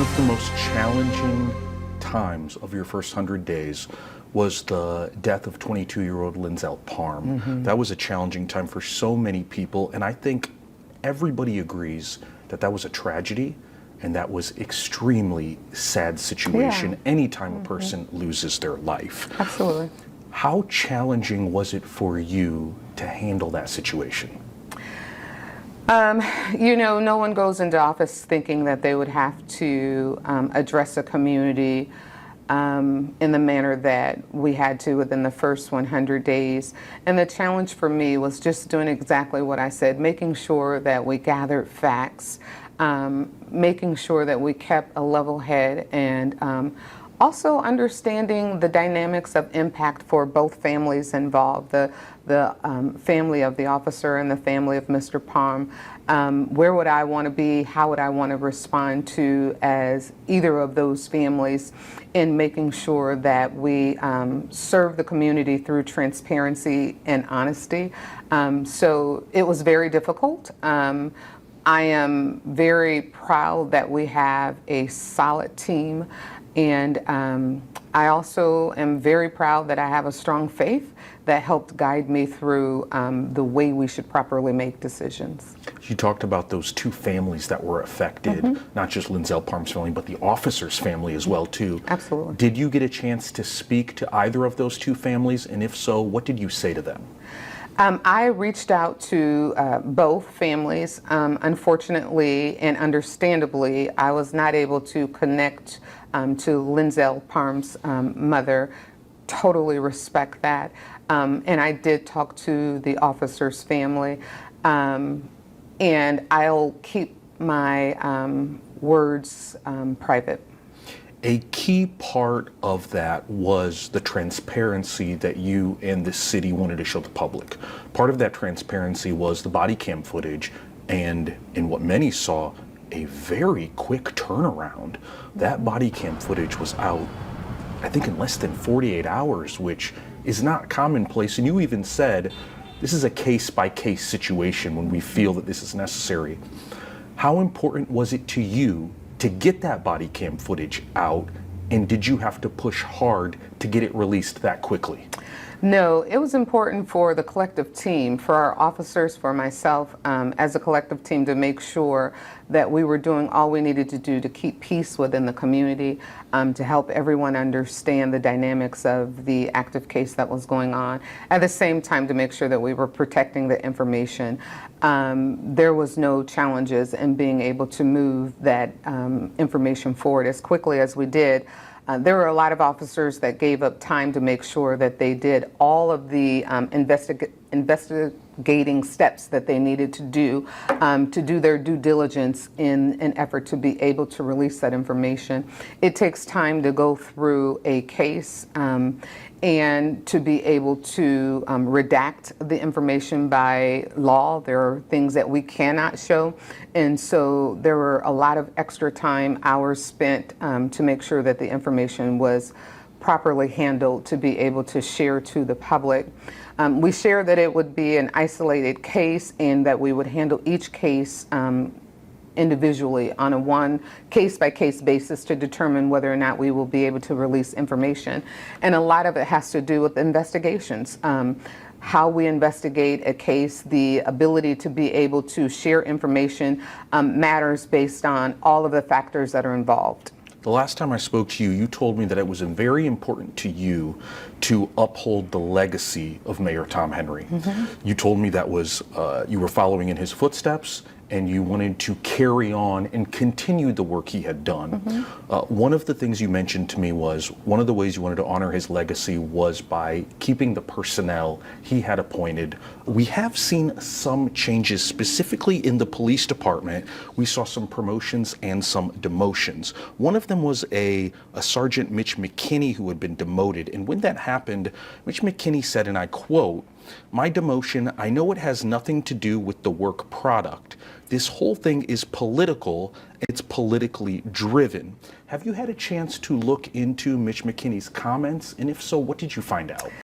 of the most challenging times of your first 100 days was the death of 22-year-old Linzell Parm. That was a challenging time for so many people, and I think everybody agrees that that was a tragedy and that was extremely sad situation anytime a person loses their life. Absolutely. How challenging was it for you to handle that situation? You know, no one goes into office thinking that they would have to address a community in the manner that we had to within the first 100 days. And the challenge for me was just doing exactly what I said, making sure that we gathered facts, making sure that we kept a level head, and also understanding the dynamics of impact for both families involved, the family of the officer and the family of Mr. Parm. Where would I want to be? How would I want to respond to as either of those families in making sure that we serve the community through transparency and honesty? So it was very difficult. I am very proud that we have a solid team, and I also am very proud that I have a strong faith that helped guide me through the way we should properly make decisions. You talked about those two families that were affected, not just Linzell Parm's family, but the officer's family as well, too. Absolutely. Did you get a chance to speak to either of those two families? And if so, what did you say to them? I reached out to both families. Unfortunately and understandably, I was not able to connect to Linzell Parm's mother. Totally respect that. And I did talk to the officer's family. And I'll keep my words private. A key part of that was the transparency that you and the city wanted to show the public. Part of that transparency was the body cam footage, and in what many saw, a very quick turnaround. That body cam footage was out, I think, in less than 48 hours, which is not commonplace. And you even said, this is a case-by-case situation when we feel that this is necessary. How important was it to you to get that body cam footage out, and did you have to push hard to get it released that quickly? No, it was important for the collective team, for our officers, for myself, as a collective team, to make sure that we were doing all we needed to do to keep peace within the community, to help everyone understand the dynamics of the active case that was going on. At the same time, to make sure that we were protecting the information. There was no challenges in being able to move that information forward as quickly as we did. There were a lot of officers that gave up time to make sure that they did all of the investigating steps that they needed to do their due diligence in an effort to be able to release that information. It takes time to go through a case and to be able to redact the information by law. There are things that we cannot show. And so there were a lot of extra time, hours spent to make sure that the information was properly handled to be able to share to the public. We shared that it would be an isolated case and that we would handle each case individually on a one case-by-case basis to determine whether or not we will be able to release information. And a lot of it has to do with investigations. How we investigate a case, the ability to be able to share information matters based on all of the factors that are involved. The last time I spoke to you, you told me that it was very important to you to uphold the legacy of Mayor Tom Henry. You told me that was you were following in his footsteps, and you wanted to carry on and continue the work he had done. One of the things you mentioned to me was one of the ways you wanted to honor his legacy was by keeping the personnel he had appointed. We have seen some changes, specifically in the police department. We saw some promotions and some demotions. One of them was a Sergeant Mitch McKinney who had been demoted. And when that happened, Mitch McKinney said, and I quote, "My demotion, I know it has nothing to do with the work product. This whole thing is political. It's politically driven." Have you had a chance to look into Mitch McKinney's comments? And if so, what did you find out?